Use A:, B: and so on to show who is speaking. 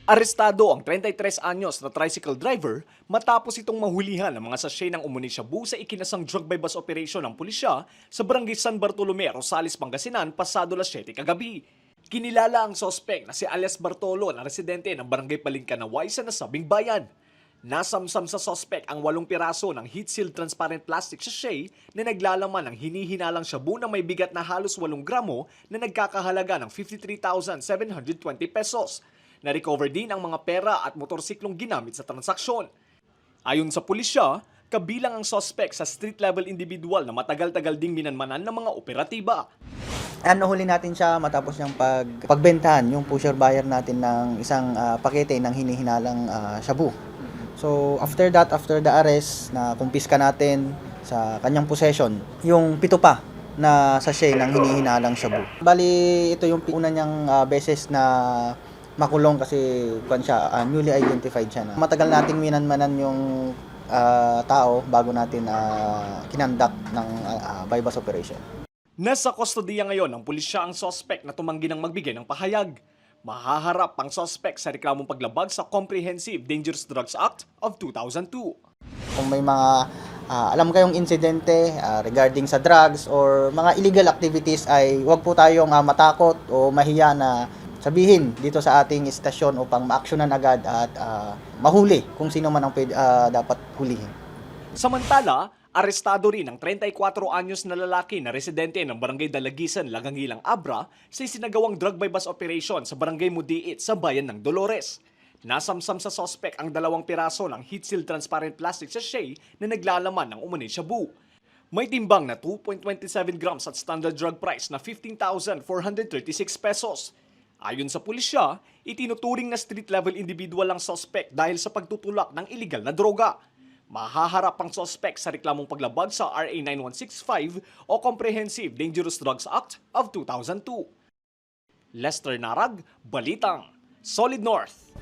A: Arestado ang 33 anyos na tricycle driver matapos itong mahulihan ng mga sachet ng umuni shabu sa ikinasang drug by bus operation ng pulisya sa barangay San Bartolome, Rosales, Pangasinan pasado las 7 kagabi. Kinilala ang sospek na si alias Bartolo na residente ng barangay Palingkanaway sa nasabing bayan. Nasamsam sa sospek ang 8 piraso ng heat-sealed transparent plastic sachet na naglalaman ng hinihinalang shabu na may bigat na halos 8 gramo na nagkakahalaga ng 53,720 pesos. Na-recover din ang mga pera at motorsiklong ginamit sa transaksyon. Ayon sa pulisya, kabilang ang suspect sa street-level individual na matagal-tagal ding minanmanan ng mga operatiba.
B: Huli natin siya matapos niyang pagbentahan yung pusher buyer natin ng isang pakete ng hinihinalang shabu. So after the arrest, na kumpiska natin sa kanyang possession, yung 7 pa na sachet ng hinihinalang shabu. Bali, ito yung una niyang beses na makulong kasi newly identified siya na. Matagal nating minanmanan yung tao bago natin kinandak ng bypass operation.
A: Nasa kustodiya ngayon ng pulisya ang suspect na tumanggi ng magbigay ng pahayag. Mahaharap ang suspect sa reklamong paglabag sa Comprehensive Dangerous Drugs Act of 2002.
B: Kung may mga alam kayong insidente regarding sa drugs or mga illegal activities, ay huwag po tayong matakot o mahiya na sabihin dito sa ating istasyon upang maaksyonan agad at mahuli kung sino man ang dapat hulihin.
A: Samantala, arestado rin ang 34 anyos na lalaki na residente ng Barangay Dalagisan, Lagangilang, Abra sa isinagawang drug by bus operation sa Barangay Mudiit sa bayan ng Dolores. Nasamsam sa sospek ang 2 piraso ng heat-sealed transparent plastic sachet na naglalaman ng umuni shabu. May timbang na 2.27 grams at standard drug price na 15,436 pesos. Ayon sa pulisya, itinuturing na street-level individual ang suspect dahil sa pagtutulak ng illegal na droga. Mahaharap ang suspect sa reklamong paglabag sa RA 9165 o Comprehensive Dangerous Drugs Act of 2002. Lester Narag, Balitang, Solid North.